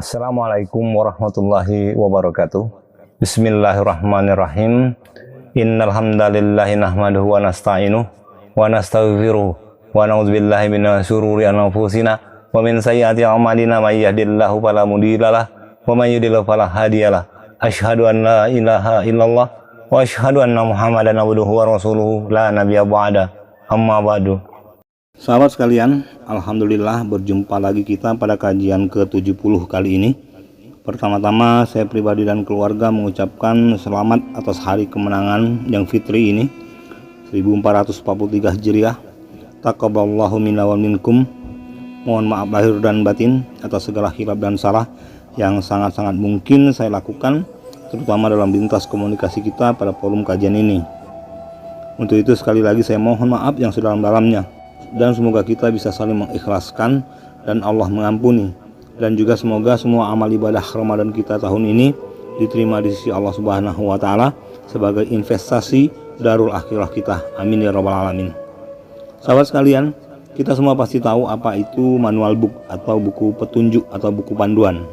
Assalamualaikum warahmatullahi wabarakatuh. Bismillahirrahmanirrahim. Innal hamdalillahi nahmaduhu wa nasta'inuhu wa nastaghfiruh wa na'udzubillahi minasy syururi anfusina wa min sayyiati a'malina may yahdihillahu fala mudhillalah wa may yudhlil fala hadiyalah. Asyhadu an la ilaha illallah wa asyhadu anna Muhammadan abduhu wa rasuluhu la nabiyya ba'da. Amma ba'du. Sahabat sekalian, alhamdulillah berjumpa lagi kita pada kajian ke-70 kali ini. Pertama-tama saya pribadi dan keluarga mengucapkan selamat atas hari kemenangan yang fitri ini 1443 Hijriah. Taqabbalallahu minna wa minkum. Mohon maaf lahir dan batin atas segala khilaf dan salah yang sangat-sangat mungkin saya lakukan, terutama dalam lintas komunikasi kita pada forum kajian ini. Untuk itu sekali lagi saya mohon maaf yang sedalam-dalamnya. Dan semoga kita bisa saling mengikhlaskan dan Allah mengampuni. Dan juga semoga semua amal ibadah Ramadan kita tahun ini diterima di sisi Allah Subhanahu wa Ta'ala sebagai investasi darul akhirah kita. Amin ya rabbal alamin. Sahabat sekalian, kita semua pasti tahu apa itu manual book atau buku petunjuk atau buku panduan.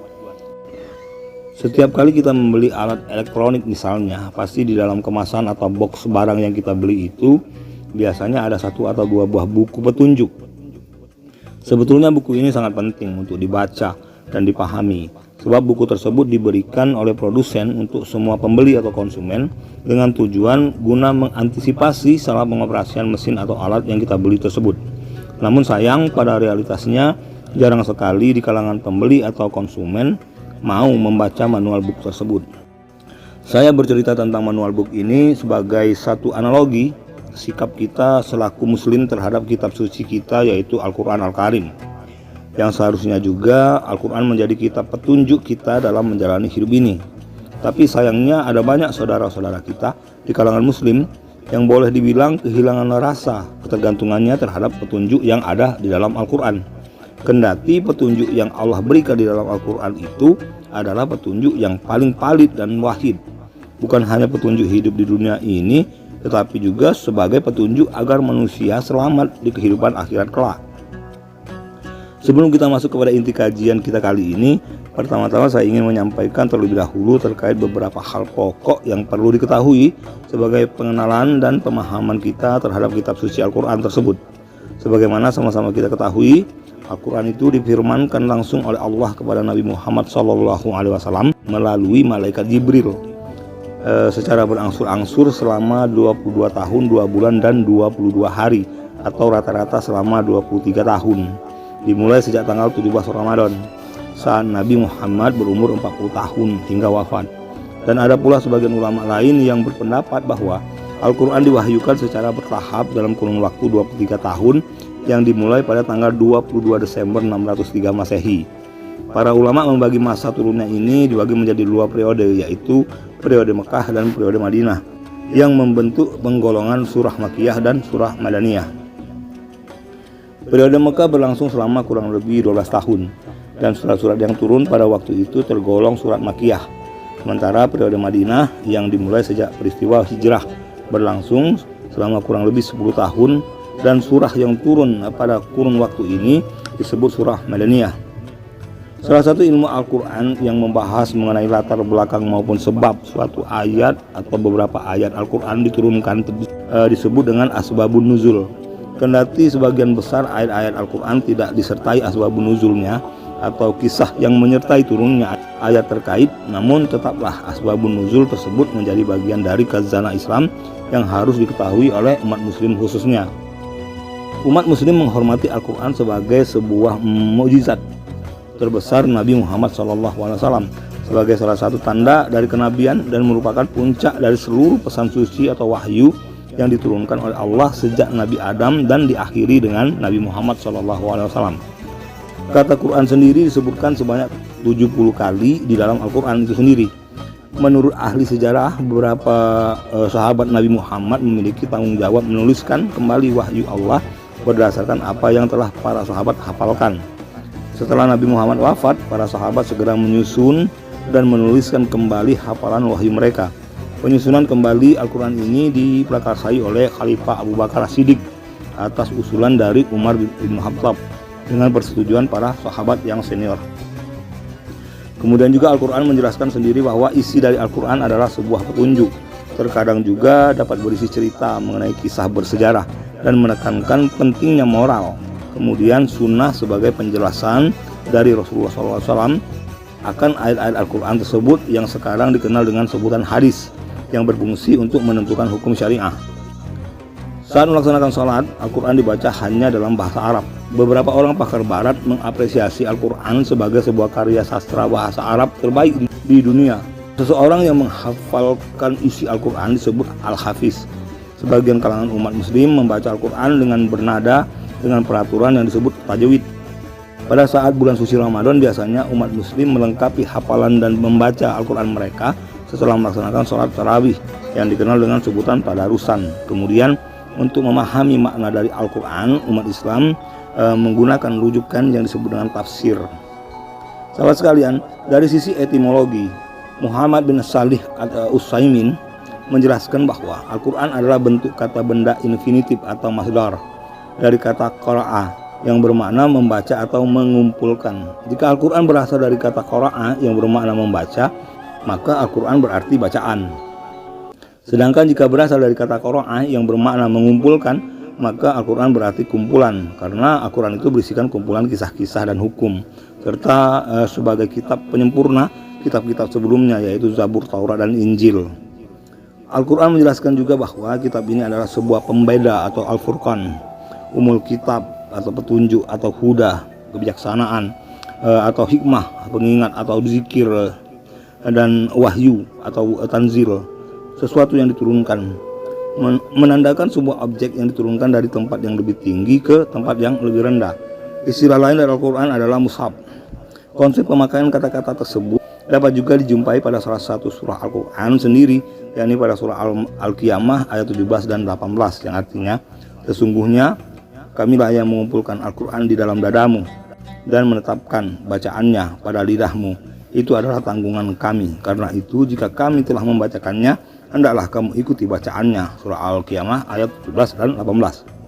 Setiap kali kita membeli alat elektronik misalnya, pasti di dalam kemasan atau box barang yang kita beli itu biasanya ada satu atau dua buah buku petunjuk. Sebetulnya buku ini sangat penting untuk dibaca dan dipahami, sebab buku tersebut diberikan oleh produsen untuk semua pembeli atau konsumen dengan tujuan guna mengantisipasi salah pengoperasian mesin atau alat yang kita beli tersebut. Namun sayang pada realitasnya jarang sekali di kalangan pembeli atau konsumen mau membaca manual book tersebut. Saya bercerita tentang manual book ini sebagai satu analogi sikap kita selaku muslim terhadap kitab suci kita, yaitu Al-Quran Al-Karim, yang seharusnya juga Al-Quran menjadi kitab petunjuk kita dalam menjalani hidup ini. Tapi sayangnya ada banyak saudara-saudara kita di kalangan muslim yang boleh dibilang kehilangan rasa ketergantungannya terhadap petunjuk yang ada di dalam Al-Quran. Kendati petunjuk yang Allah berikan di dalam Al-Quran itu adalah petunjuk yang paling valid dan wahid, bukan hanya petunjuk hidup di dunia ini, tetapi juga sebagai petunjuk agar manusia selamat di kehidupan akhirat kelak. Sebelum kita masuk kepada inti kajian kita kali ini, pertama-tama saya ingin menyampaikan terlebih dahulu terkait beberapa hal pokok yang perlu diketahui sebagai pengenalan dan pemahaman kita terhadap kitab suci Al-Quran tersebut. Sebagaimana sama-sama kita ketahui, Al-Quran itu difirmankan langsung oleh Allah kepada Nabi Muhammad SAW melalui malaikat Jibril secara berangsur-angsur selama 22 tahun, 2 bulan dan 22 hari, atau rata-rata selama 23 tahun, dimulai sejak tanggal 17 Ramadan saat Nabi Muhammad berumur 40 tahun hingga wafat. Dan ada pula sebagian ulama lain yang berpendapat bahwa Al-Quran diwahyukan secara bertahap dalam kurun waktu 23 tahun yang dimulai pada tanggal 22 Desember 603 Masehi. Para ulama membagi masa turunnya ini dibagi menjadi 2 periode, yaitu periode Mekah dan periode Madinah, yang membentuk penggolongan surah Makkiyah dan surah Madaniyah. Periode Mekah berlangsung selama kurang lebih 12 tahun, dan surat-surat yang turun pada waktu itu tergolong surat Makkiyah. Sementara periode Madinah yang dimulai sejak peristiwa hijrah berlangsung selama kurang lebih 10 tahun, dan surah yang turun pada kurun waktu ini disebut surah Madaniyah. Salah satu ilmu Al-Quran yang membahas mengenai latar belakang maupun sebab suatu ayat atau beberapa ayat Al-Quran diturunkan disebut dengan asbabun nuzul. Kendati sebagian besar ayat-ayat Al-Quran tidak disertai asbabun nuzulnya atau kisah yang menyertai turunnya ayat terkait, namun tetaplah asbabun nuzul tersebut menjadi bagian dari khazanah Islam yang harus diketahui oleh umat muslim khususnya. Umat muslim menghormati Al-Quran sebagai sebuah mukjizat terbesar Nabi Muhammad SAW sebagai salah satu tanda dari kenabian dan merupakan puncak dari seluruh pesan suci atau wahyu yang diturunkan oleh Allah sejak Nabi Adam dan diakhiri dengan Nabi Muhammad SAW. Kata Quran sendiri disebutkan sebanyak 70 kali di dalam Al-Quran itu sendiri. Menurut ahli sejarah, beberapa sahabat Nabi Muhammad memiliki tanggung jawab menuliskan kembali wahyu Allah berdasarkan apa yang telah para sahabat hafalkan. Setelah Nabi Muhammad wafat, para sahabat segera menyusun dan menuliskan kembali hafalan wahyu mereka. Penyusunan kembali Al-Quran ini diprakarsai oleh Khalifah Abu Bakar As-Siddiq atas usulan dari Umar bin Khattab dengan persetujuan para sahabat yang senior. Kemudian juga Al-Quran menjelaskan sendiri bahwa isi dari Al-Quran adalah sebuah petunjuk. Terkadang juga dapat berisi cerita mengenai kisah bersejarah dan menekankan pentingnya moral. Kemudian sunnah sebagai penjelasan dari Rasulullah SAW akan ayat-ayat Al-Quran tersebut yang sekarang dikenal dengan sebutan hadis, yang berfungsi untuk menentukan hukum syariah. Saat melaksanakan sholat, Al-Quran dibaca hanya dalam bahasa Arab. Beberapa orang pakar barat mengapresiasi Al-Quran sebagai sebuah karya sastra bahasa Arab terbaik di dunia. Seseorang yang menghafalkan isi Al-Quran disebut Al-Hafiz. Sebagian kalangan umat muslim membaca Al-Quran dengan bernada dengan peraturan yang disebut tajwid. Pada saat bulan suci Ramadan, biasanya umat muslim melengkapi hafalan dan membaca Al-Quran mereka setelah melaksanakan sholat tarawih yang dikenal dengan sebutan tadarusan. Kemudian untuk memahami makna dari Al-Quran, umat Islam menggunakan rujukan yang disebut dengan tafsir. Sahabat sekalian, dari sisi etimologi, Muhammad bin Salih Al-Utsaimin menjelaskan bahwa Al-Quran adalah bentuk kata benda infinitif atau masdar dari kata qara'a yang bermakna membaca atau mengumpulkan. Jika Al-Quran berasal dari kata qara'a yang bermakna membaca, maka Al-Quran berarti bacaan. Sedangkan jika berasal dari kata qara'a yang bermakna mengumpulkan, maka Al-Quran berarti kumpulan, karena Al-Quran itu berisikan kumpulan kisah-kisah dan hukum, serta sebagai kitab penyempurna kitab-kitab sebelumnya, yaitu Zabur, Taurat, dan Injil. Al-Quran menjelaskan juga bahwa kitab ini adalah sebuah pembeda atau Al-Furqan, umul kitab atau petunjuk atau huda, kebijaksanaan, atau hikmah, pengingat atau zikir, dan wahyu atau tanzil, sesuatu yang diturunkan, menandakan sebuah objek yang diturunkan dari tempat yang lebih tinggi ke tempat yang lebih rendah. Istilah lain dari Al-Quran adalah mushaf. Konsep pemakaian kata-kata tersebut dapat juga dijumpai pada salah satu surah Al-Quran sendiri, yakni pada surah Al-Qiyamah ayat 17 dan 18, yang artinya, sesungguhnya kamilah yang mengumpulkan Al-Quran di dalam dadamu dan menetapkan bacaannya pada lidahmu. Itu adalah tanggungan kami. Karena itu jika kami telah membacakannya, hendaklah kamu ikuti bacaannya. Surah Al-Qiyamah ayat 17 dan 18.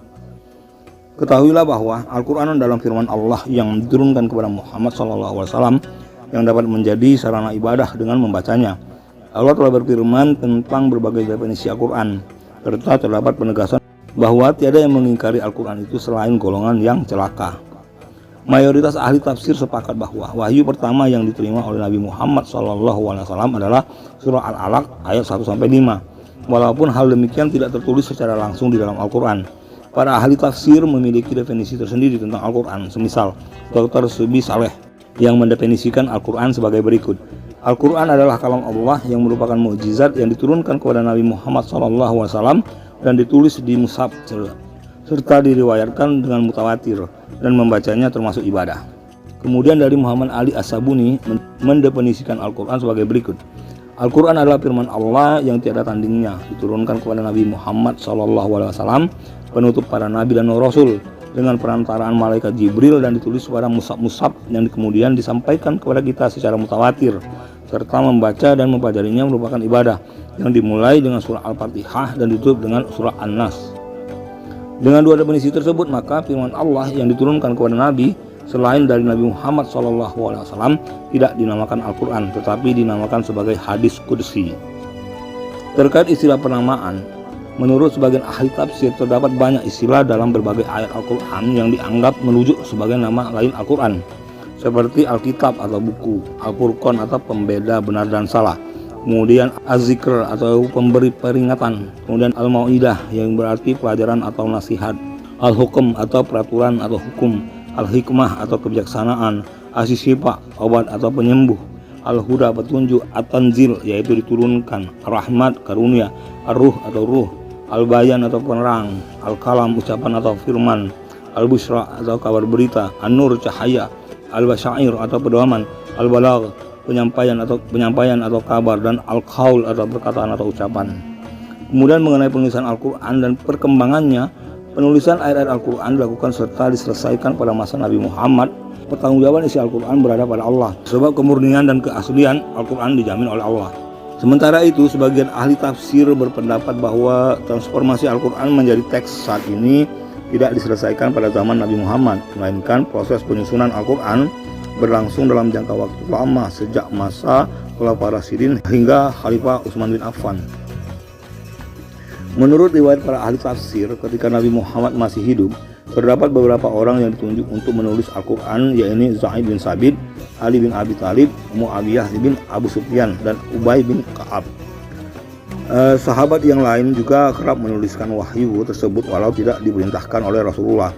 Ketahuilah bahwa Al-Quran dalam firman Allah yang diturunkan kepada Muhammad SAW yang dapat menjadi sarana ibadah dengan membacanya. Allah telah berfirman tentang berbagai definisi Al-Quran, serta terdapat penegasan bahwa tiada yang mengingkari Al-Quran itu selain golongan yang celaka. Mayoritas ahli tafsir sepakat bahwa wahyu pertama yang diterima oleh Nabi Muhammad SAW adalah surah Al-Alaq ayat 1-5. Walaupun hal demikian tidak tertulis secara langsung di dalam Al-Quran, para ahli tafsir memiliki definisi tersendiri tentang Al-Quran. Semisal Dr. Subi Saleh yang mendefinisikan Al-Quran sebagai berikut: Al-Quran adalah kalam Allah yang merupakan mukjizat yang diturunkan kepada Nabi Muhammad SAW dan ditulis di mushaf serta diriwayatkan dengan mutawatir, dan membacanya termasuk ibadah. Kemudian dari Muhammad Ali As-Sabuni mendefinisikan Al-Quran sebagai berikut: Al-Quran adalah firman Allah yang tiada tandingnya, diturunkan kepada Nabi Muhammad SAW, penutup para nabi dan rasul, dengan perantaraan malaikat Jibril, dan ditulis pada mushaf-mushaf yang kemudian disampaikan kepada kita secara mutawatir, serta membaca dan mempelajarinya merupakan ibadah yang dimulai dengan surah Al-Fatihah dan ditutup dengan surah An-Nas. Dengan dua definisi tersebut, maka firman Allah yang diturunkan kepada Nabi selain dari Nabi Muhammad SAW tidak dinamakan Al-Quran, tetapi dinamakan sebagai hadis qudsi. Terkait istilah penamaan, menurut sebagian ahli tafsir terdapat banyak istilah dalam berbagai ayat Al-Quran yang dianggap merujuk sebagai nama lain Al-Quran, seperti Alkitab atau buku, Al-Furqan atau pembeda benar dan salah, kemudian Az-Zikr atau pemberi peringatan, kemudian Al-Mau'idah yang berarti pelajaran atau nasihat, Al-Hukm atau peraturan atau hukum, Al-Hikmah atau kebijaksanaan, As-Syifa obat atau penyembuh, Al-Huda petunjuk, At-Tanzil yaitu diturunkan, Ar-Rahmat karunia, Ar-Ruh atau ruh, Al-Bayan atau penerang, Al-Kalam ucapan atau firman, Al-Busyra atau kabar berita, An-Nur cahaya, Al-Basyair atau pedoman, Al-Balagh penyampaian atau kabar, dan Al-Qaul atau perkataan atau ucapan. Kemudian mengenai penulisan Al-Quran dan perkembangannya, penulisan ayat-ayat Al-Quran dilakukan serta diselesaikan pada masa Nabi Muhammad. Pertanggungjawaban isi Al-Quran berada pada Allah, sebab kemurnian dan keaslian Al-Quran dijamin oleh Allah. Sementara itu, sebagian ahli tafsir berpendapat bahwa transformasi Al-Quran menjadi teks saat ini tidak diselesaikan pada zaman Nabi Muhammad, melainkan proses penyusunan Al-Quran berlangsung dalam jangka waktu lama sejak masa Khulafaur Rasyidin hingga Khalifah Utsman bin Affan. Menurut riwayat para ahli tafsir, ketika Nabi Muhammad masih hidup, terdapat beberapa orang yang ditunjuk untuk menulis Al-Quran, yaitu Zaid bin Sabit, Ali bin Abi Thalib, Muawiyah bin Abu Sufyan, dan Ubay bin Ka'ab. Sahabat yang lain juga kerap menuliskan wahyu tersebut walau tidak diperintahkan oleh Rasulullah.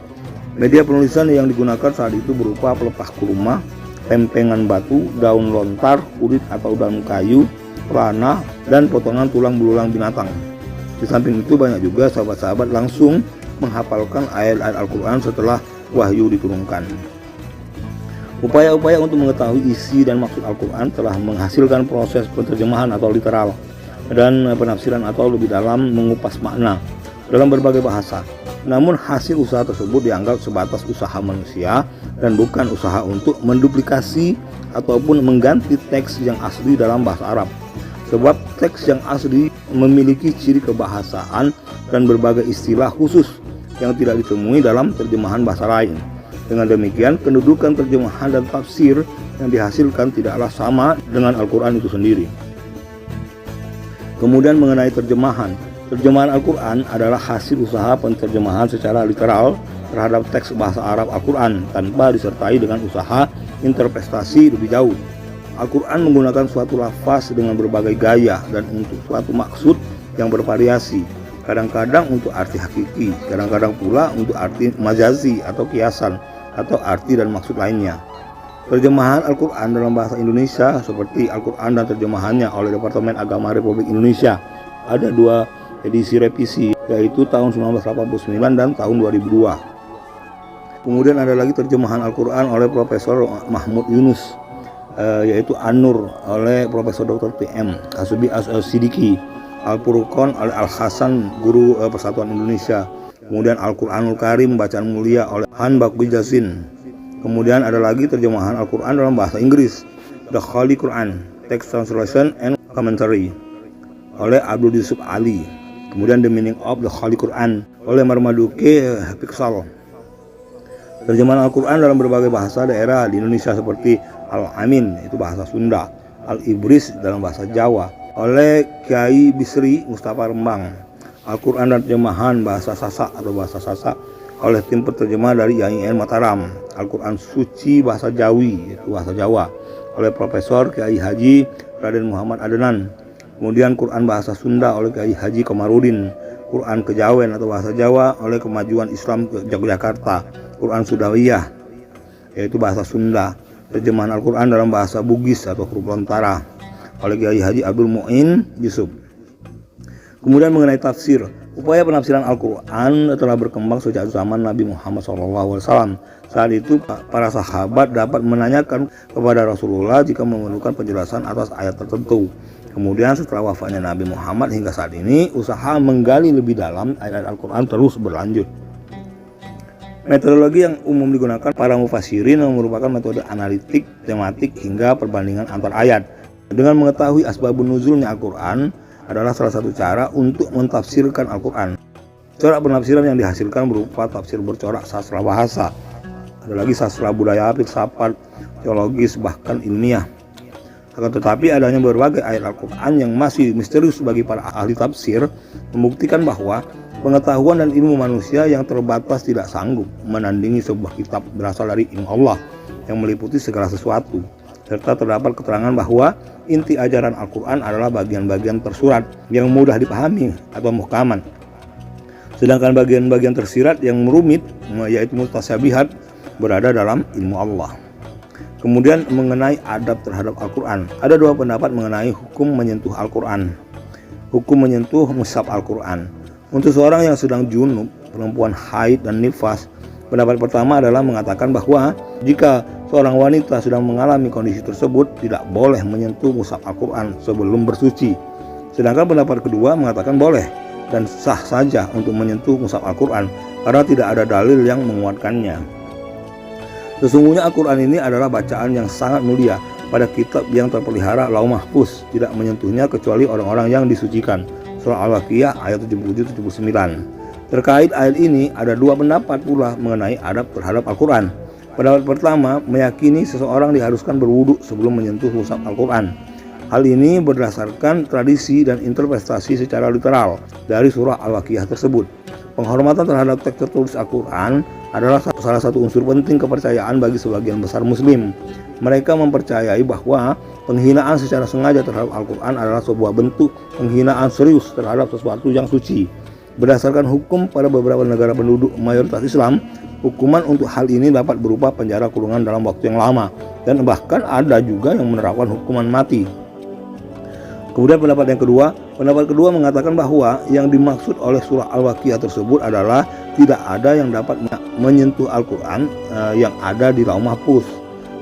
Media penulisan yang digunakan saat itu berupa pelepah kurma, tempengan batu, daun lontar, kulit atau daun kayu, pelana, dan potongan tulang belulang binatang. Di samping itu banyak juga sahabat-sahabat langsung menghafalkan ayat-ayat Al-Quran setelah wahyu diturunkan. Upaya-upaya untuk mengetahui isi dan maksud Al-Quran telah menghasilkan proses penerjemahan atau literal dan penafsiran atau lebih dalam mengupas makna dalam berbagai bahasa. Namun hasil usaha tersebut dianggap sebatas usaha manusia dan bukan usaha untuk menduplikasi ataupun mengganti teks yang asli dalam bahasa Arab. Sebab teks yang asli memiliki ciri kebahasaan dan berbagai istilah khusus yang tidak ditemui dalam terjemahan bahasa lain. Dengan demikian, kedudukan terjemahan dan tafsir yang dihasilkan tidaklah sama dengan Al-Quran itu sendiri. Kemudian mengenai terjemahan Al-Quran adalah hasil usaha penterjemahan secara literal terhadap teks bahasa Arab Al-Quran tanpa disertai dengan usaha interpretasi lebih jauh. Al-Quran menggunakan suatu lafaz dengan berbagai gaya dan untuk suatu maksud yang bervariasi, kadang-kadang untuk arti hakiki, kadang-kadang pula untuk arti majazi atau kiasan atau arti dan maksud lainnya. Terjemahan Al-Quran dalam bahasa Indonesia seperti Al-Quran dan terjemahannya oleh Departemen Agama Republik Indonesia ada dua edisi revisi, yaitu tahun 1989 dan tahun 2002. Kemudian ada lagi terjemahan Al-Quran oleh Profesor Mahmud Yunus, yaitu An-Nur oleh Profesor Dr. T.M. Hasbi As-Sidiki, Al-Furqan oleh Al-Hasan, Guru Persatuan Indonesia. Kemudian Al-Quranul Karim Bacaan Mulia oleh Han Bakwi Jasin. Kemudian ada lagi terjemahan Al-Quran dalam bahasa Inggris, The Holy Quran, Text Translation and Commentary oleh Abdul Yusuf Ali. Kemudian The Meaning of the Holy Quran oleh Marmaduke Pixel. Terjemahan Al-Quran dalam berbagai bahasa daerah di Indonesia seperti Al-Amin, itu bahasa Sunda, Al-Ibris dalam bahasa Jawa oleh Kiai Bisri Mustafa Rembang. Al-Quran dan terjemahan bahasa Sasak atau bahasa Sasak oleh tim penerjemah dari IAIN Mataram. Al-Quran Suci bahasa Jawi, itu bahasa Jawa, oleh Profesor Kiai Haji Raden Muhammad Adenan. Kemudian Quran bahasa Sunda oleh Kiai Haji Komarudin. Quran Kejawen atau bahasa Jawa oleh Kemajuan Islam Yogyakarta. Quran Sudawiyah, yaitu bahasa Sunda. Terjemahan Al-Quran dalam bahasa Bugis atau Huruf Lontara oleh Kiai Haji Abdul Mu'in Yusuf. Kemudian mengenai tafsir, upaya penafsiran Al-Quran telah berkembang sejak zaman Nabi Muhammad SAW. Saat itu para sahabat dapat menanyakan kepada Rasulullah jika memerlukan penjelasan atas ayat tertentu. Kemudian setelah wafatnya Nabi Muhammad hingga saat ini, usaha menggali lebih dalam ayat Al-Quran terus berlanjut. Metodologi yang umum digunakan para mufassirin merupakan metode analitik, tematik, hingga perbandingan antar ayat. Dengan mengetahui asbabun nuzulnya Al-Quran adalah salah satu cara untuk mentafsirkan Al-Quran. Corak penafsiran yang dihasilkan berupa tafsir bercorak sastra bahasa, ada lagi sastra budaya, filsafat, teologis, bahkan ilmiah. Akan tetapi adanya berbagai ayat Al-Quran yang masih misterius bagi para ahli tafsir membuktikan bahwa pengetahuan dan ilmu manusia yang terbatas tidak sanggup menandingi sebuah kitab berasal dari ilmu Allah yang meliputi segala sesuatu. Serta terdapat keterangan bahwa inti ajaran Al-Quran adalah bagian-bagian tersurat yang mudah dipahami atau muhkaman. Sedangkan bagian-bagian tersirat yang rumit, yaitu mutasyabihat, berada dalam ilmu Allah. Kemudian mengenai adab terhadap Al-Quran, ada dua pendapat mengenai hukum menyentuh Al-Quran. Hukum menyentuh mushaf Al-Quran. Untuk seorang yang sedang junub, perempuan haid dan nifas, pendapat pertama adalah mengatakan bahwa jika seorang wanita sedang mengalami kondisi tersebut tidak boleh menyentuh mushaf Al-Quran sebelum bersuci. Sedangkan pendapat kedua mengatakan boleh dan sah saja untuk menyentuh mushaf Al-Quran karena tidak ada dalil yang menguatkannya. Sesungguhnya Al-Quran ini adalah bacaan yang sangat mulia pada kitab yang terpelihara Lauh Mahfuz, tidak menyentuhnya kecuali orang-orang yang disucikan. Surah Al-Waqiah ayat 77-79. Terkait ayat ini ada dua pendapat pula mengenai adab terhadap Al-Quran. Pendapat pertama, meyakini seseorang diharuskan berwudu sebelum menyentuh mushaf Al-Quran. Hal ini berdasarkan tradisi dan interpretasi secara literal dari surah Al-Waqiah tersebut. Penghormatan terhadap teks tertulis Al-Quran adalah salah satu unsur penting kepercayaan bagi sebagian besar muslim. Mereka mempercayai bahwa penghinaan secara sengaja terhadap Al-Quran adalah sebuah bentuk penghinaan serius terhadap sesuatu yang suci. Berdasarkan hukum pada beberapa negara penduduk mayoritas Islam, hukuman untuk hal ini dapat berupa penjara kurungan dalam waktu yang lama, dan bahkan ada juga yang menerapkan hukuman mati. Kemudian pendapat kedua mengatakan bahwa yang dimaksud oleh surah Al-Waqiah tersebut adalah tidak ada yang dapat menyentuh Al-Quran yang ada di Lauh Mahfuz,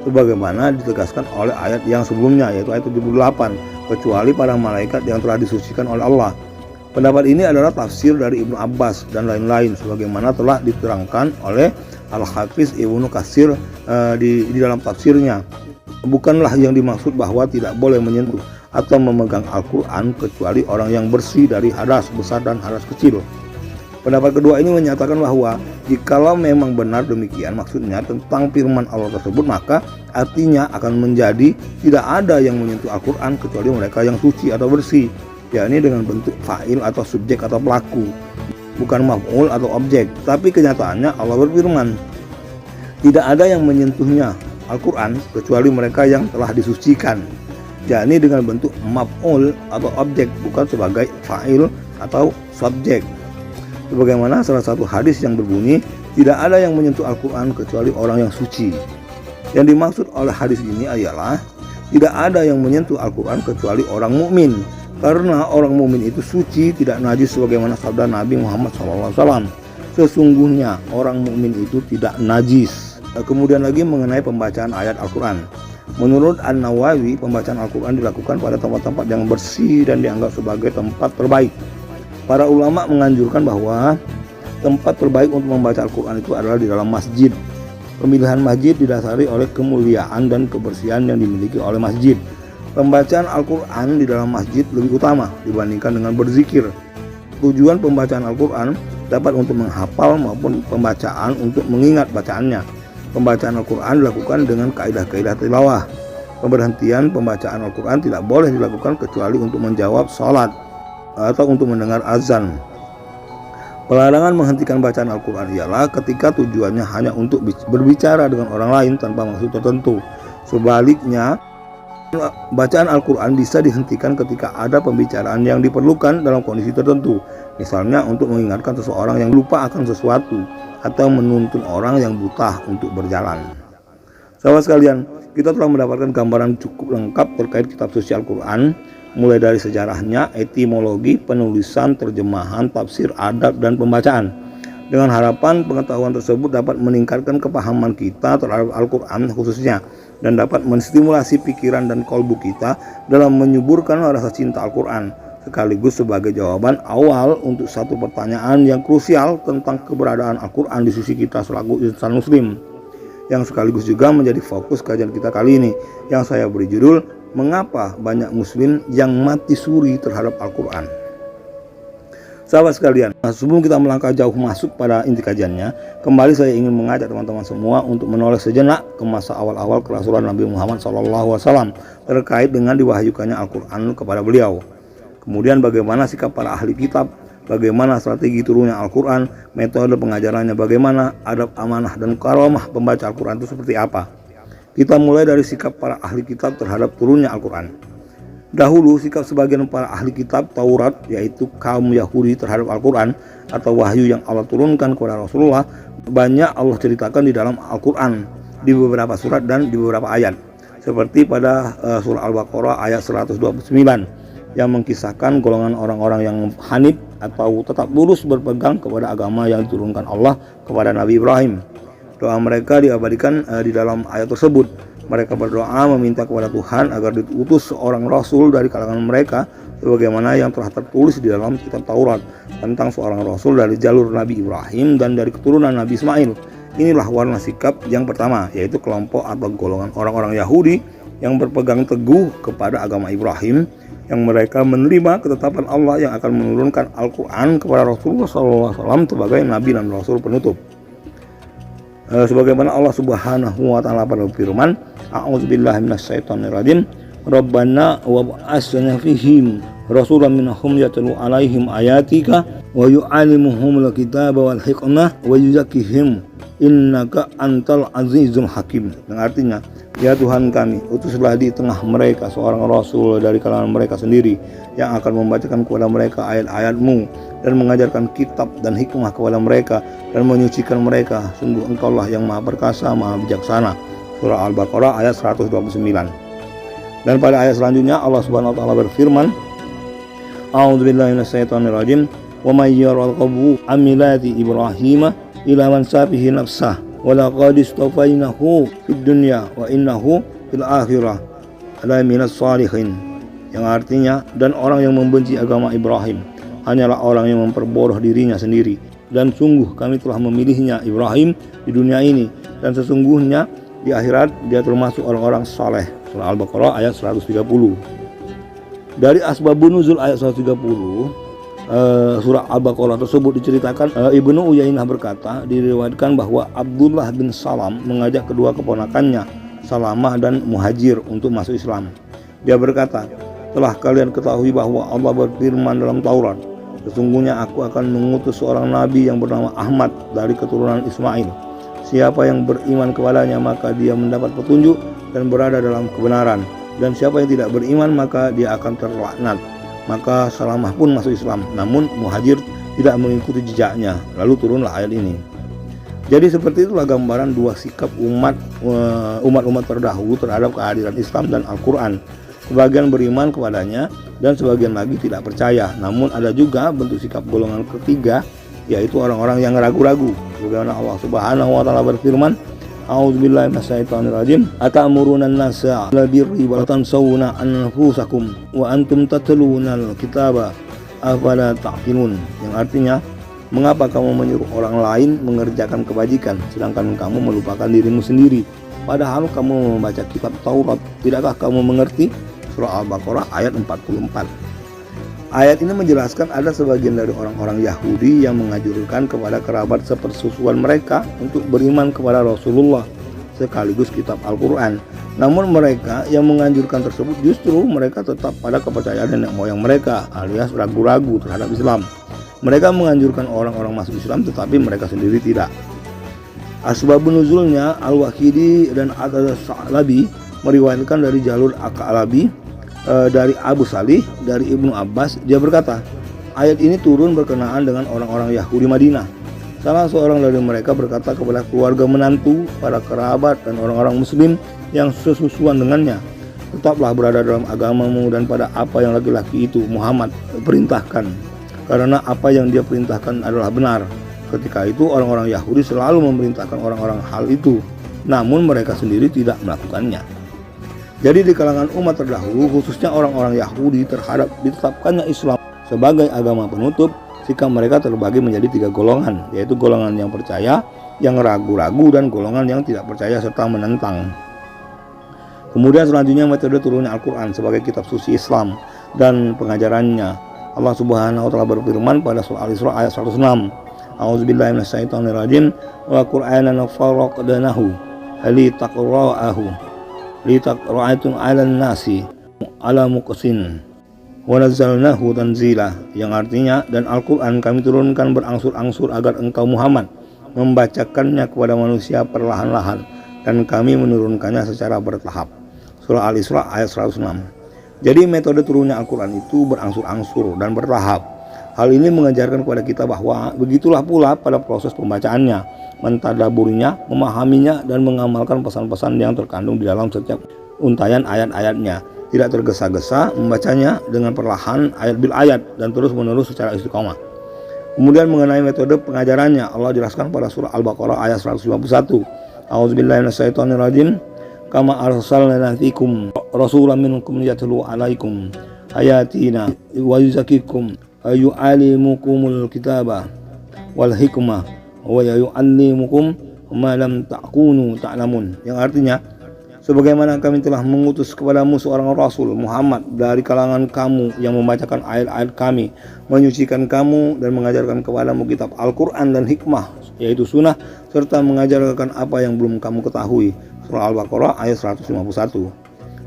sebagaimana ditegaskan oleh ayat yang sebelumnya, yaitu ayat 78, kecuali para malaikat yang telah disucikan oleh Allah. Pendapat ini adalah tafsir dari Ibnu Abbas dan lain-lain, sebagaimana telah diterangkan oleh Al-Hafiz Ibnu Katsir di dalam tafsirnya. Bukanlah yang dimaksud bahwa tidak boleh menyentuh atau memegang Al-Quran kecuali orang yang bersih dari hadas besar dan hadas kecil. Pendapat kedua ini menyatakan bahwa jikalau memang benar demikian maksudnya tentang firman Allah tersebut, maka artinya akan menjadi tidak ada yang menyentuh Al-Quran kecuali mereka yang suci atau bersih, yakni dengan bentuk fa'il atau subjek atau pelaku, bukan maf'ul atau objek. Tapi kenyataannya Allah berfirman, tidak ada yang menyentuhnya Al-Quran kecuali mereka yang telah disucikan, yakni dengan bentuk maf'ul atau objek, bukan sebagai fa'il atau subjek. Sebagaimana salah satu hadis yang berbunyi, tidak ada yang menyentuh Al-Quran kecuali orang yang suci. Yang dimaksud oleh hadis ini adalah tidak ada yang menyentuh Al-Quran kecuali orang mukmin, karena orang mukmin itu suci, tidak najis, sebagaimana sabda Nabi Muhammad SAW. Sesungguhnya orang mukmin itu tidak najis. Kemudian lagi mengenai pembacaan ayat Al-Quran. Menurut An-Nawawi, pembacaan Al-Quran dilakukan pada tempat-tempat yang bersih dan dianggap sebagai tempat terbaik. Para ulama menganjurkan bahwa tempat terbaik untuk membaca Al-Quran itu adalah di dalam masjid. Pemilihan masjid didasari oleh kemuliaan dan kebersihan yang dimiliki oleh masjid. Pembacaan Al-Quran di dalam masjid lebih utama dibandingkan dengan berzikir. Tujuan pembacaan Al-Quran dapat untuk menghafal maupun pembacaan untuk mengingat bacaannya. Pembacaan Al-Quran dilakukan dengan kaidah-kaidah tilawah. Pemberhentian pembacaan Al-Quran tidak boleh dilakukan kecuali untuk menjawab sholat atau untuk mendengar azan. Pelarangan menghentikan bacaan Al-Quran ialah ketika tujuannya hanya untuk berbicara dengan orang lain tanpa maksud tertentu. Sebaliknya, bacaan Al-Quran bisa dihentikan ketika ada pembicaraan yang diperlukan dalam kondisi tertentu, misalnya untuk mengingatkan seseorang yang lupa akan sesuatu atau menuntun orang yang buta untuk berjalan. Sahabat sekalian, kita telah mendapatkan gambaran cukup lengkap terkait kitab suci Al-Quran, mulai dari sejarahnya, etimologi, penulisan, terjemahan, tafsir, adab, dan pembacaan. Dengan harapan pengetahuan tersebut dapat meningkatkan kepahaman kita terhadap Al-Quran khususnya, dan dapat menstimulasi pikiran dan kolbu kita dalam menyuburkan rasa cinta Al-Quran, sekaligus sebagai jawaban awal untuk satu pertanyaan yang krusial tentang keberadaan Al-Quran di sisi kita selaku insan muslim, yang sekaligus juga menjadi fokus kajian kita kali ini, yang saya beri judul, mengapa banyak muslim yang mati suri terhadap Al-Quran. Sahabat sekalian, sebelum kita melangkah jauh masuk pada inti kajiannya, kembali saya ingin mengajak teman-teman semua untuk menoleh sejenak ke masa awal-awal kerasulan Nabi Muhammad SAW terkait dengan diwahyukannya Al-Quran kepada beliau. Kemudian bagaimana sikap para ahli kitab, bagaimana strategi turunnya Al-Quran, metode pengajarannya bagaimana, adab, amanah, dan karamah pembaca Al-Quran itu seperti apa. Kita mulai dari sikap para ahli kitab terhadap turunnya Al-Quran. Dahulu sikap sebagian para ahli kitab Taurat, yaitu kaum Yahudi terhadap Al-Quran atau wahyu yang Allah turunkan kepada Rasulullah, banyak Allah ceritakan di dalam Al-Quran di beberapa surat dan di beberapa ayat, seperti pada surah Al-Baqarah ayat 129 yang mengkisahkan golongan orang-orang yang hanif atau tetap lurus berpegang kepada agama yang diturunkan Allah kepada Nabi Ibrahim. Doa mereka diabadikan di dalam ayat tersebut. Mereka berdoa meminta kepada Tuhan agar diutus seorang rasul dari kalangan mereka, sebagaimana yang telah tertulis di dalam kitab Taurat tentang seorang rasul dari jalur Nabi Ibrahim dan dari keturunan Nabi Ismail. Inilah warna sikap yang pertama, yaitu kelompok atau golongan orang-orang Yahudi yang berpegang teguh kepada agama Ibrahim, yang mereka menerima ketetapan Allah yang akan menurunkan Al-Quran kepada Rasulullah SAW sebagai Nabi dan Rasul penutup. Sebagaimana Allah Subhanahu wa taala berfirman, a'udzubillahi minasyaitonirrajim, Rabbana wa ba'atsna fihim rasulan minhum yatlu alaihim ayatika wa yu'allimuhumul kitaba wal hikmah wa yuzakkihim innaka antal azizul hakim. Yang artinya, ya Tuhan kami, utuslah di tengah mereka seorang rasul dari kalangan mereka sendiri yang akan membacakan kepada mereka ayat-ayat-Mu dan mengajarkan kitab dan hikmah kepada mereka dan menyucikan mereka. Sungguh Engkaulah yang Maha Perkasa, Maha Bijaksana. Surah Al-Baqarah ayat 129. Dan pada ayat selanjutnya Allah Subhanahu wa taala berfirman, A'udzubillahi minasyaitonirrajim, wa may yarghabu an millati Ibrahim ila man safihi nafsah wa laqad istafainahu fid dunya wa innahu fil akhirah la minas salihin. Yang artinya, dan orang yang membenci agama Ibrahim hanyalah orang yang memperbodoh dirinya sendiri, dan sungguh kami telah memilihnya Ibrahim di dunia ini, dan sesungguhnya di akhirat dia termasuk orang-orang saleh. Surah Al-Baqarah ayat 130. Dari asbabun nuzul ayat 130 surah Al-Baqarah tersebut diceritakan, Ibnu Uyainah berkata, diriwayatkan bahwa Abdullah bin Salam mengajak kedua keponakannya Salamah dan Muhajir untuk masuk Islam. Dia berkata, telah kalian ketahui bahwa Allah berfirman dalam Taurat, sesungguhnya aku akan mengutus seorang nabi yang bernama Ahmad dari keturunan Ismail. Siapa yang beriman kepadanya maka dia mendapat petunjuk dan berada dalam kebenaran, dan siapa yang tidak beriman maka dia akan terlaknat. Maka Salamah pun masuk Islam, namun Muhajir tidak mengikuti jejaknya. Lalu turunlah ayat ini. Jadi seperti itulah gambaran dua sikap umat-umat terdahulu terhadap kehadiran Islam dan Al-Quran. Sebagian beriman kepadanya dan sebagian lagi tidak percaya. Namun ada juga bentuk sikap golongan ketiga, yaitu orang-orang yang ragu-ragu. Sebagaimana Allah Subhanahu wa taala berfirman, A'udzubillahi minasyaitonirrajim, atamuruna an-nasa bil birri wa tansawna anfusakum wa antum tatlunal kitaba afala ta'qilun. Yang artinya, mengapa kamu menyuruh orang lain mengerjakan kebajikan sedangkan kamu melupakan dirimu sendiri, padahal kamu membaca kitab Taurat? Tidakkah kamu mengerti? Surah Al-Baqarah ayat 44. Ayat ini menjelaskan ada sebagian dari orang-orang Yahudi yang menganjurkan kepada kerabat sepersusuan mereka untuk beriman kepada Rasulullah sekaligus kitab Al-Quran. Namun mereka yang menganjurkan tersebut justru mereka tetap pada kepercayaan nenek moyang mereka, alias ragu-ragu terhadap Islam. Mereka menganjurkan orang-orang masuk Islam tetapi mereka sendiri tidak. Asbabun nuzulnya Al-Waqidi dan At-Sa'labi meriwayatkan dari jalur Al-Alabi dari Abu Salih dari Ibnu Abbas. Dia berkata, ayat ini turun berkenaan dengan orang-orang Yahudi Madinah. Salah seorang dari mereka berkata kepada keluarga menantu, para kerabat dan orang-orang muslim yang sesusuan dengannya, tetaplah berada dalam agamamu dan pada apa yang laki-laki itu Muhammad perintahkan, karena apa yang dia perintahkan adalah benar. Ketika itu orang-orang Yahudi selalu memerintahkan orang-orang hal itu, namun mereka sendiri tidak melakukannya. Jadi di kalangan umat terdahulu, khususnya orang-orang Yahudi, terhadap ditetapkannya Islam sebagai agama penutup, sikap mereka terbagi menjadi 3 golongan, yaitu golongan yang percaya, yang ragu-ragu, dan golongan yang tidak percaya serta menentang. Kemudian selanjutnya metode turunnya Al-Quran sebagai kitab suci Islam dan pengajarannya. Allah Subhanahu wa taala berfirman pada surah Al-Isra ayat 106, A'udzubillahi minasyaitonirrajim, wa Qur'anan faraqnahu litaqra'ahu litaqra'atun 'alan nasi 'ala muqsin wa nazzalnahu tanzila. Yang artinya, dan Al-Quran kami turunkan berangsur-angsur agar engkau Muhammad membacakannya kepada manusia perlahan-lahan, dan kami menurunkannya secara bertahap. Surah Al-Isra ayat 106. Jadi metode turunnya Al-Quran itu berangsur-angsur dan bertahap. Hal ini mengajarkan kepada kita bahwa begitulah pula pada proses pembacaannya, mentadaburinya, memahaminya, dan mengamalkan pesan-pesan yang terkandung di dalam setiap untayan ayat-ayatnya. Tidak tergesa-gesa membacanya dengan perlahan ayat bil ayat dan terus-menerus secara istiqomah. Kemudian mengenai metode pengajarannya, Allah jelaskan pada surah Al-Baqarah ayat 151. A'udzubillahi minasyaitonirrajim. Kama arsalna fikum rasulan minkum yatlu 'alaikum ayatina wa yuzakkikum yu'allimukumul kitaba wal hikmah wa yu'allimukum ma lam takunu ta'lamun. Yang artinya, sebagaimana kami telah mengutus kepadamu seorang Rasul Muhammad dari kalangan kamu yang membacakan ayat-ayat kami, menyucikan kamu dan mengajarkan kepadamu kitab Al-Quran dan hikmah, yaitu sunnah, serta mengajarkan apa yang belum kamu ketahui. Surah Al-Baqarah ayat 151.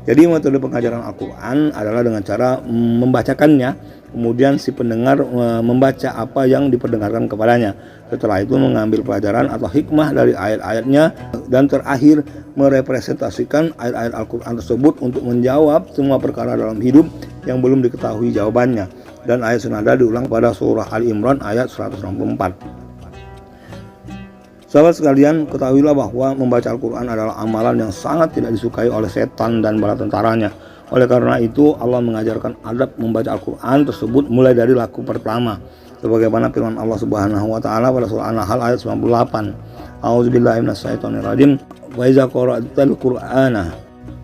Jadi metode pengajaran Al-Quran adalah dengan cara membacakannya, kemudian si pendengar membaca apa yang diperdengarkan kepadanya. Setelah itu mengambil pelajaran atau hikmah dari ayat-ayatnya, dan terakhir merepresentasikan ayat-ayat Al-Quran tersebut untuk menjawab semua perkara dalam hidup yang belum diketahui jawabannya. Dan ayat senada diulang pada surah Al-Imran ayat 164. Sahabat sekalian, ketahuilah bahwa membaca Al-Quran adalah amalan yang sangat tidak disukai oleh setan dan bala tentaranya. Oleh karena itu, Allah mengajarkan adab membaca Al-Quran tersebut mulai dari laku pertama. Sebagaimana firman Allah Subhanahu wa taala pada surah An-Nahl ayat 98. A'udzubillahi minasyaitonirrajim. Wa iza qara'tal Qur'ana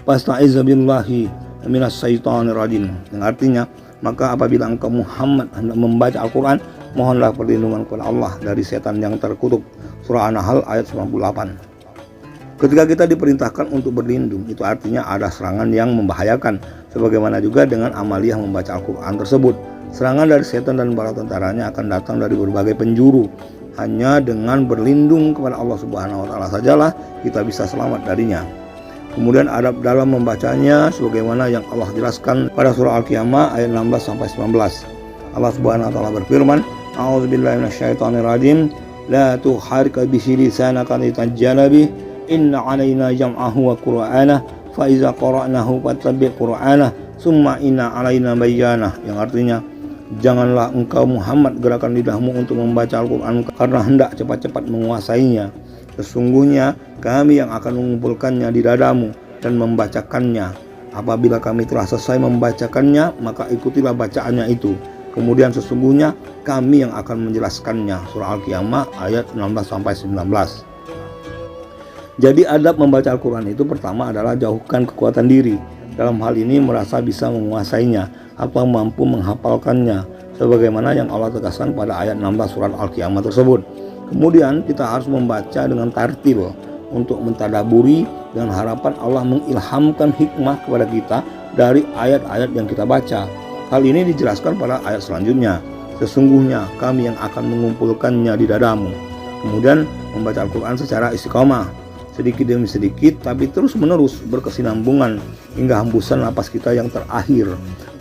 fasta'iz billahi minasyaitonirrajim. Yang artinya, maka apabila engkau Muhammad hendak membaca Al-Quran, mohonlah perlindungan kepada Allah dari setan yang terkutuk. Surah An-Nahl ayat 98. Ketika kita diperintahkan untuk berlindung, itu artinya ada serangan yang membahayakan. Sebagaimana juga dengan amaliyah membaca Al-Quran tersebut. Serangan dari setan dan bala tentaranya akan datang dari berbagai penjuru. Hanya dengan berlindung kepada Allah Subhanahu wa taala sajalah kita bisa selamat darinya. Kemudian adab dalam membacanya sebagaimana yang Allah jelaskan pada surah Al-Qiyamah ayat 16 sampai 19. Allah Subhanahu wa taala berfirman, A'udzubillahi minasyaitonirrajim. La tuharika bihi lisanaka litajjala bih, inna 'alaina jam'ahu wa qur'anah, fa iza qara'nahu fattabi' qur'anah, summa inna 'alaina bayanah. Yang artinya, janganlah engkau Muhammad gerakan lidahmu untuk membaca Al-Quran karena hendak cepat-cepat menguasainya. Sesungguhnya kami yang akan mengumpulkannya di dadamu dan membacakannya. Apabila kami telah selesai membacakannya, maka ikutilah bacaannya itu. Kemudian sesungguhnya kami yang akan menjelaskannya. Surah Al-Qiyamah ayat 16-19. Jadi adab membaca Al-Quran itu pertama adalah jauhkan kekuatan diri. Dalam hal ini merasa bisa menguasainya atau mampu menghafalkannya, sebagaimana yang Allah tegaskan pada ayat 16 surat Al-Qiyamah tersebut. Kemudian kita harus membaca dengan tartil untuk mentadaburi, dan harapan Allah mengilhamkan hikmah kepada kita dari ayat-ayat yang kita baca. Hal ini dijelaskan pada ayat selanjutnya. Sesungguhnya kami yang akan mengumpulkannya di dadamu. Kemudian membaca Al-Quran secara istiqomah, sedikit demi sedikit tapi terus menerus berkesinambungan hingga hembusan napas kita yang terakhir.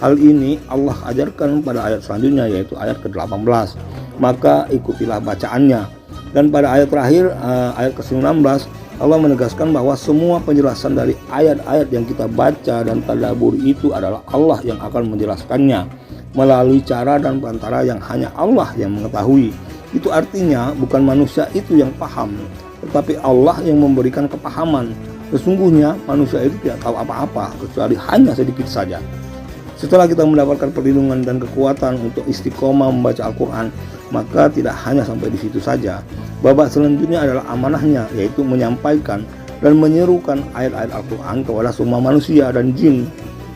Hal ini Allah ajarkan pada ayat selanjutnya, yaitu ayat ke-18. Maka ikutilah bacaannya. Dan pada ayat terakhir, ayat ke-19, Allah menegaskan bahwa semua penjelasan dari ayat-ayat yang kita baca dan tadabbur itu adalah Allah yang akan menjelaskannya melalui cara dan perantara yang hanya Allah yang mengetahui. Itu artinya bukan manusia itu yang paham, tetapi Allah yang memberikan kepahaman. Sesungguhnya manusia itu tidak tahu apa-apa kecuali hanya sedikit saja. Setelah kita mendapatkan perlindungan dan kekuatan untuk istiqomah membaca Al-Quran, maka tidak hanya sampai di situ saja. Babak selanjutnya adalah amanahnya, yaitu menyampaikan dan menyerukan ayat-ayat Al-Quran kepada semua manusia dan jin.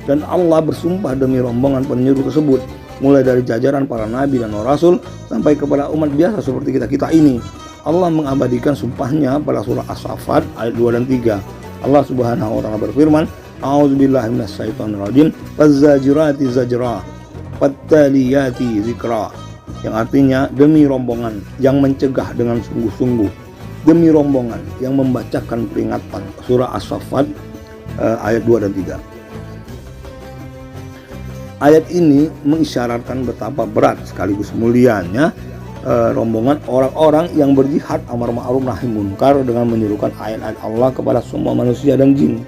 Dan Allah bersumpah demi rombongan penyeru tersebut, mulai dari jajaran para nabi dan rasul sampai kepada umat biasa seperti kita ini. Allah mengabadikan sumpahnya pada surah As-Saffat ayat 2 dan 3. Allah Subhanahu wa taala berfirman, A'udzubillahi minasyaitonirrajim, Fazzajirati zajra, Fattaliyati zikra. Yang artinya demi rombongan yang mencegah dengan sungguh-sungguh, demi rombongan yang membacakan peringatan. Surah As-Saffat ayat 2 dan 3. Ayat ini mengisyaratkan betapa berat sekaligus mulianya rombongan orang-orang yang berjihad amar ma'ruf nahi munkar dengan menyerukan ayat-ayat Allah kepada semua manusia dan jin.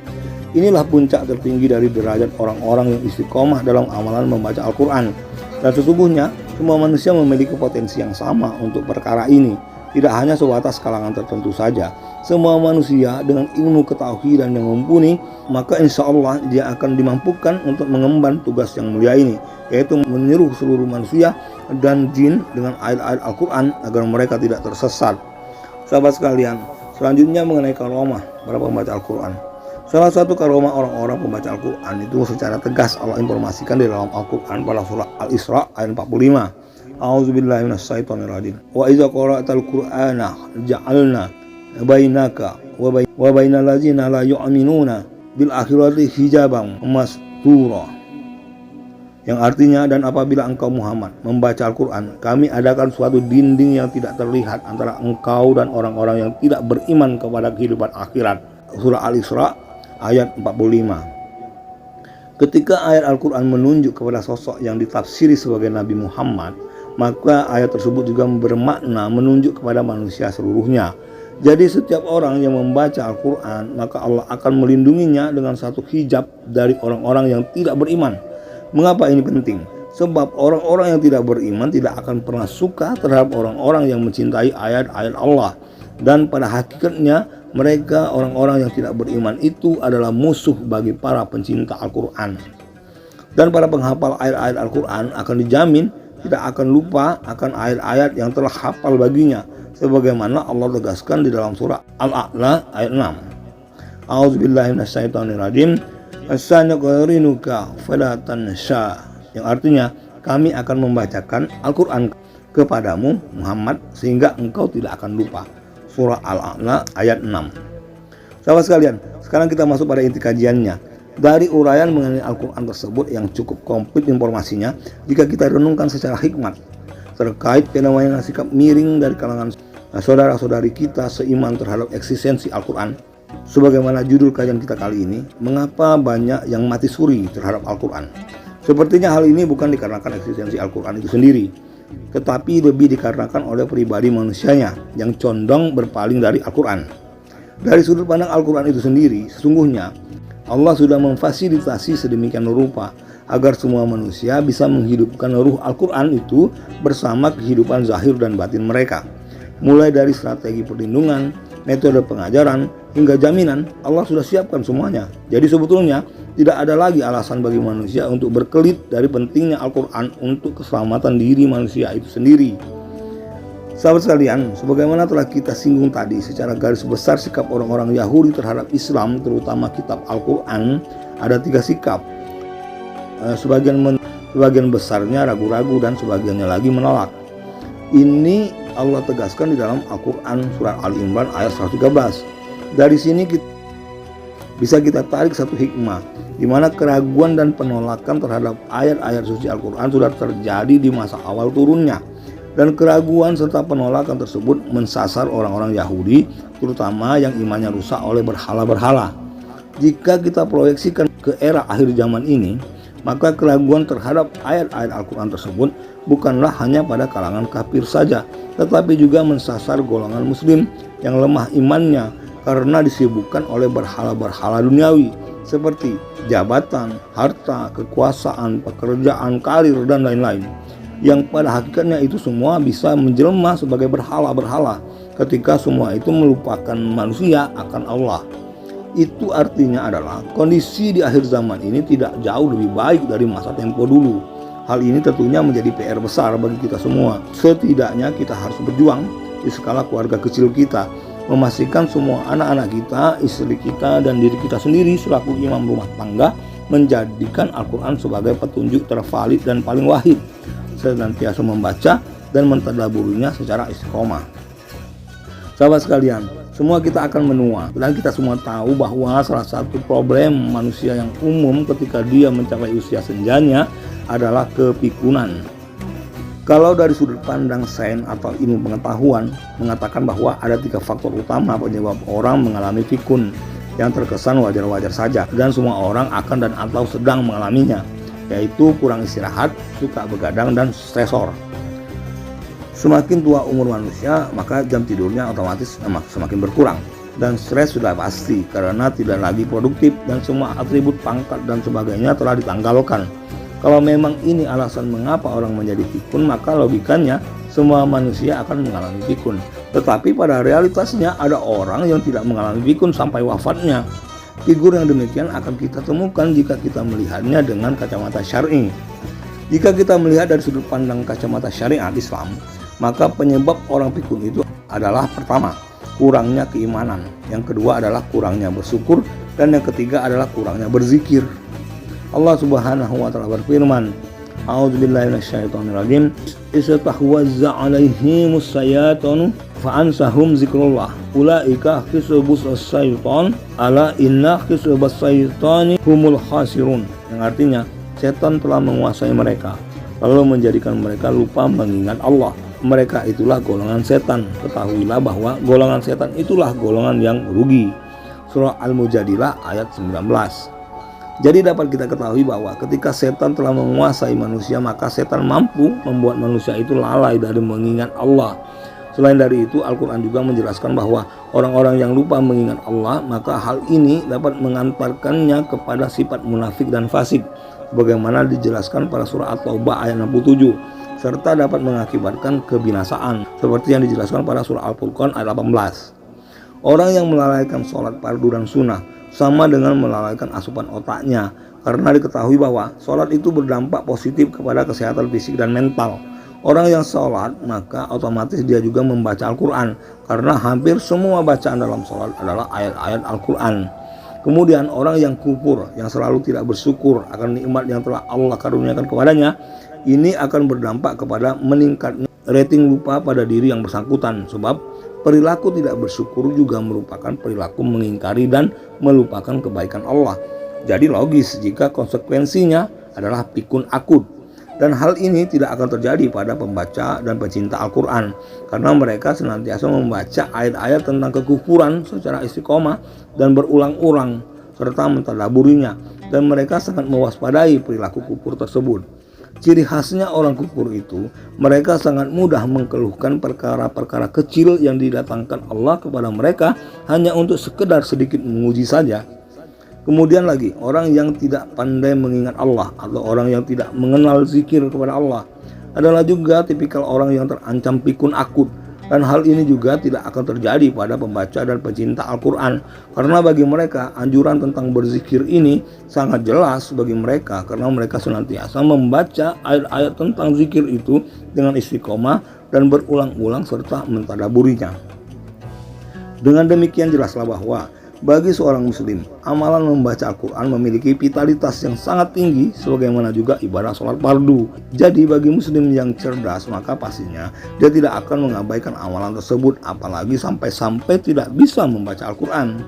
Inilah puncak tertinggi dari derajat orang-orang yang istiqomah dalam amalan membaca Al-Quran. Dan sesungguhnya semua manusia memiliki potensi yang sama untuk perkara ini. Tidak hanya sebatas kalangan tertentu saja. Semua manusia dengan ilmu ketahui dan yang mumpuni, maka insya Allah dia akan dimampukan untuk mengemban tugas yang mulia ini, yaitu menyeru seluruh manusia dan jin dengan ayat-ayat Al-Quran agar mereka tidak tersesat. Sahabat sekalian, selanjutnya mengenai karomah para pembaca Al-Quran. Salah satu karomah orang-orang pembaca Al-Quran itu secara tegas Allah informasikan di dalam Al-Quran pada surah Al-Isra ayat 45. A'udzubillahi minasyaitonirrajim. Wa idza qara'tal Qur'ana ja'alna bainaka wa bainal ladzina la yu'minuna bil akhirati hijaban mastura. yang artinya, dan apabila engkau Muhammad membaca Al-Quran, kami adakan suatu dinding yang tidak terlihat antara engkau dan orang-orang yang tidak beriman kepada kehidupan akhirat. Surah Al-Isra ayat 45. Ketika ayat Al-Quran menunjuk kepada sosok yang ditafsiri sebagai Nabi Muhammad, maka ayat tersebut juga bermakna menunjuk kepada manusia seluruhnya. Jadi setiap orang yang membaca Al-Quran, maka Allah akan melindunginya dengan satu hijab dari orang-orang yang tidak beriman. Mengapa ini penting? Sebab orang-orang yang tidak beriman tidak akan pernah suka terhadap orang-orang yang mencintai ayat-ayat Allah. Dan pada hakikatnya mereka orang-orang yang tidak beriman itu adalah musuh bagi para pencinta Al-Quran. Dan para penghafal ayat-ayat Al-Quran akan dijamin tidak akan lupa akan ayat-ayat yang telah hafal baginya, sebagaimana Allah tegaskan di dalam surah Al-A'la ayat 6. A'udzubillahi minasyaitonirrajim. As-sanaqrinuka fala tansha, yang artinya kami akan membacakan Al-Quran kepadamu Muhammad sehingga engkau tidak akan lupa. Surah Al-A'la ayat 6. Sahabat sekalian, sekarang kita masuk pada inti kajiannya. Dari uraian mengenai Al-Quran tersebut yang cukup komplit informasinya, jika kita renungkan secara hikmat terkait fenomena sikap miring dari kalangan saudara-saudari kita seiman terhadap eksistensi Al-Quran. Sebagaimana judul kajian kita kali ini, mengapa banyak yang mati suri terhadap Al-Quran? Sepertinya hal ini bukan dikarenakan eksistensi Al-Quran itu sendiri, tetapi lebih dikarenakan oleh pribadi manusianya yang condong berpaling dari Al-Quran. Dari sudut pandang Al-Quran itu sendiri, sesungguhnya Allah sudah memfasilitasi sedemikian rupa agar semua manusia bisa menghidupkan ruh Al-Quran itu bersama kehidupan zahir dan batin mereka. Mulai dari strategi perlindungan, metode pengajaran, hingga jaminan, Allah sudah siapkan semuanya. Jadi sebetulnya tidak ada lagi alasan bagi manusia untuk berkelit dari pentingnya Al-Quran untuk keselamatan diri manusia itu sendiri. Sahabat sekalian, sebagaimana telah kita singgung tadi, secara garis besar sikap orang-orang Yahudi terhadap Islam, terutama kitab Al-Quran, ada 3 sikap. Sebagian besarnya ragu-ragu dan sebagiannya lagi menolak. Ini Allah tegaskan di dalam Al-Quran surat Ali Imran ayat 113. Dari sini bisa kita tarik satu hikmah, di mana keraguan dan penolakan terhadap ayat-ayat suci Al-Quran sudah terjadi di masa awal turunnya. Dan keraguan serta penolakan tersebut mensasar orang-orang Yahudi, terutama yang imannya rusak oleh berhala-berhala. Jika kita proyeksikan ke era akhir zaman ini, maka keraguan terhadap ayat-ayat Al-Quran tersebut bukanlah hanya pada kalangan kafir saja, tetapi juga mensasar golongan muslim yang lemah imannya karena disibukkan oleh berhala-berhala duniawi seperti jabatan, harta, kekuasaan, pekerjaan, karir, dan lain-lain, yang pada hakikatnya itu semua bisa menjelma sebagai berhala-berhala ketika semua itu melupakan manusia akan Allah. Itu artinya adalah kondisi di akhir zaman ini tidak jauh lebih baik dari masa tempo dulu. Hal ini tentunya menjadi PR besar bagi kita semua. Setidaknya kita harus berjuang di skala keluarga kecil kita, memastikan semua anak-anak kita, istri kita, dan diri kita sendiri selaku imam rumah tangga menjadikan Al-Quran sebagai petunjuk tervalid dan paling wahid, senantiasa membaca dan mentadaburinya secara istiqomah. Sahabat sekalian, semua kita akan menua, dan kita semua tahu bahwa salah satu problem manusia yang umum ketika dia mencapai usia senjanya adalah kepikunan. Kalau dari sudut pandang sains atau ilmu pengetahuan mengatakan bahwa ada 3 faktor utama penyebab orang mengalami pikun yang terkesan wajar-wajar saja, dan semua orang akan dan atau sedang mengalaminya, yaitu kurang istirahat, suka begadang, dan stresor. Semakin tua umur manusia, maka jam tidurnya otomatis semakin berkurang, dan stres sudah pasti karena tidak lagi produktif dan semua atribut pangkat dan sebagainya telah ditanggalkan. Kalau memang ini alasan mengapa orang menjadi pikun, maka logikanya semua manusia akan mengalami pikun. Tetapi pada realitasnya ada orang yang tidak mengalami pikun sampai wafatnya. Figur yang demikian akan kita temukan jika kita melihatnya dengan kacamata syar'i. Jika kita melihat dari sudut pandang kacamata syariat Islam, maka penyebab orang pikun itu adalah pertama, kurangnya keimanan, yang kedua adalah kurangnya bersyukur, dan yang ketiga adalah kurangnya berzikir. Allah Subhanahu wa taala berfirman, A'udzubillahi minasyaitonirrajim, istahwazza 'alaihimus syaitanu fa'ansahum zikrullah ulaika hisbus syaiton ala inna hisbas syaitani humul khasirun. Yang artinya setan telah menguasai mereka, lalu menjadikan mereka lupa mengingat Allah. Mereka itulah golongan setan. Ketahuilah bahwa golongan setan itulah golongan yang rugi. Surah Al-Mujadilah ayat 19. Jadi dapat kita ketahui bahwa ketika setan telah menguasai manusia, maka setan mampu membuat manusia itu lalai dari mengingat Allah. Selain dari itu, Al-Quran juga menjelaskan bahwa orang-orang yang lupa mengingat Allah, maka hal ini dapat mengantarkannya kepada sifat munafik dan fasik, sebagaimana dijelaskan pada surah At-Taubah ayat 67, serta dapat mengakibatkan kebinasaan, seperti yang dijelaskan pada surah Al-Furqan ayat 18. Orang yang melalaikan sholat fardu dan sunnah sama dengan melalaikan asupan otaknya, karena diketahui bahwa sholat itu berdampak positif kepada kesehatan fisik dan mental. Orang yang sholat maka otomatis dia juga membaca Al-Quran, karena hampir semua bacaan dalam sholat adalah ayat-ayat Al-Quran. Kemudian orang yang kufur, yang selalu tidak bersyukur akan nikmat yang telah Allah karuniakan kepadanya, ini akan berdampak kepada meningkatnya rating lupa pada diri yang bersangkutan, sebab perilaku tidak bersyukur juga merupakan perilaku mengingkari dan melupakan kebaikan Allah. Jadi logis jika konsekuensinya adalah pikun akut. Dan hal ini tidak akan terjadi pada pembaca dan pecinta Al-Quran, karena mereka senantiasa membaca ayat-ayat tentang kekufuran secara istiqomah dan berulang-ulang, serta mentadaburinya, dan mereka sangat mewaspadai perilaku kufur tersebut. Ciri khasnya orang kufur itu, mereka sangat mudah mengeluhkan perkara-perkara kecil yang didatangkan Allah kepada mereka hanya untuk sekedar sedikit menguji saja. Kemudian lagi, orang yang tidak pandai mengingat Allah atau orang yang tidak mengenal zikir kepada Allah adalah juga tipikal orang yang terancam pikun akut. Dan hal ini juga tidak akan terjadi pada pembaca dan pecinta Al-Quran, karena bagi mereka anjuran tentang berzikir ini sangat jelas bagi mereka, karena mereka senantiasa membaca ayat-ayat tentang zikir itu dengan istiqomah dan berulang-ulang serta mentadaburinya. Dengan demikian jelaslah bahwa bagi seorang muslim, amalan membaca Al-Quran memiliki vitalitas yang sangat tinggi, sebagaimana juga ibadah sholat fardu. Jadi bagi muslim yang cerdas, maka pastinya dia tidak akan mengabaikan amalan tersebut, apalagi sampai-sampai tidak bisa membaca Al-Quran.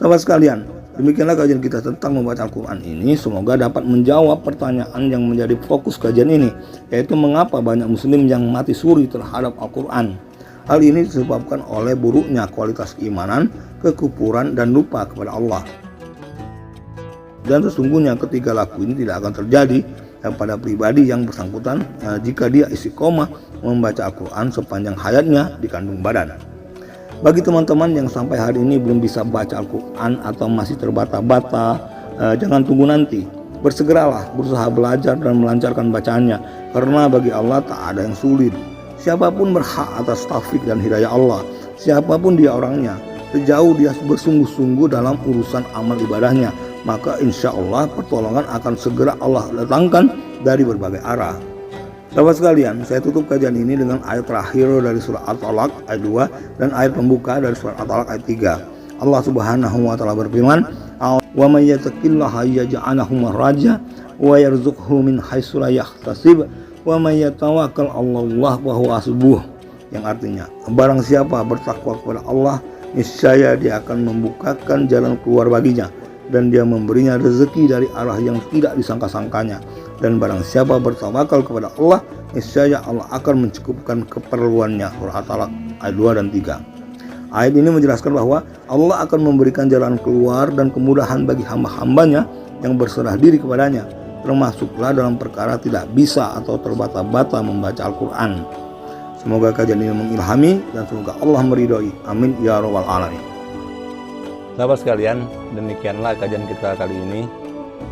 Sahabat sekalian, demikianlah kajian kita tentang membaca Al-Quran ini. Semoga dapat menjawab pertanyaan yang menjadi fokus kajian ini, yaitu mengapa banyak muslim yang mati suri terhadap Al-Quran. Hal ini disebabkan oleh buruknya kualitas keimanan, kekufuran, dan lupa kepada Allah. Dan sesungguhnya ketiga laku ini tidak akan terjadi pada pribadi yang bersangkutan jika dia istiqomah membaca Al-Quran sepanjang hayatnya di kandung badan. Bagi teman-teman yang sampai hari ini belum bisa baca Al-Quran atau masih terbata-bata, jangan tunggu nanti. Bersegeralah berusaha belajar dan melancarkan bacaannya, karena bagi Allah tak ada yang sulit. Siapapun berhak atas taufik dan hidayah Allah, siapapun dia orangnya, sejauh dia bersungguh-sungguh dalam urusan amal ibadahnya, maka insya Allah pertolongan akan segera Allah datangkan dari berbagai arah. Sahabat sekalian, saya tutup kajian ini dengan ayat terakhir dari surah At-Talaq ayat 2 dan ayat pembuka dari surah At-Talaq ayat 3. Allah Subhanahu wa taala berfirman, "Wa may yattaqillaha yaj'al lahu makhraja wa yarzuqhu min haitsu la yahtasib. Wa may yatawakkal 'alallahi fa huwa hasbuh." Yang artinya, barang siapa bertakwa kepada Allah, niscaya dia akan membukakan jalan keluar baginya, dan dia memberinya rezeki dari arah yang tidak disangka-sangkanya. Dan barang siapa bertawakal kepada Allah, niscaya Allah akan mencukupkan keperluannya. Surah At-Talaq ayat 2 dan 3. Ayat ini menjelaskan bahwa Allah akan memberikan jalan keluar dan kemudahan bagi hamba-hambanya yang berserah diri kepadanya, termasuklah dalam perkara tidak bisa atau terbata-bata membaca Al-Quran. Semoga kajian ini mengilhami dan semoga Allah meridhoi. Amin ya rabbal alamin. Sahabat sekalian, demikianlah kajian kita kali ini.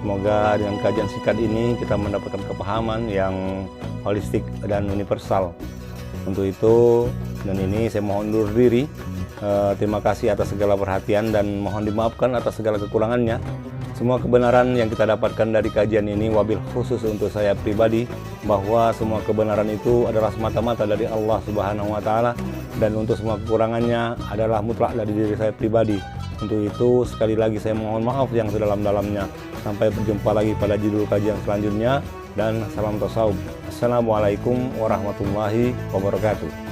Semoga dengan kajian singkat ini kita mendapatkan kepahaman yang holistik dan universal. Untuk itu, dan ini saya mohon undur diri. Terima kasih atas segala perhatian dan mohon dimaafkan atas segala kekurangannya. Semua kebenaran yang kita dapatkan dari kajian ini, wabil khusus untuk saya pribadi, bahwa semua kebenaran itu adalah semata-mata dari Allah Subhanahu wa taala, dan untuk semua kekurangannya adalah mutlak dari diri saya pribadi. Untuk itu sekali lagi saya mohon maaf yang sedalam-dalamnya. Sampai berjumpa lagi pada judul kajian selanjutnya, dan salam tasawuf. Assalamualaikum warahmatullahi wabarakatuh.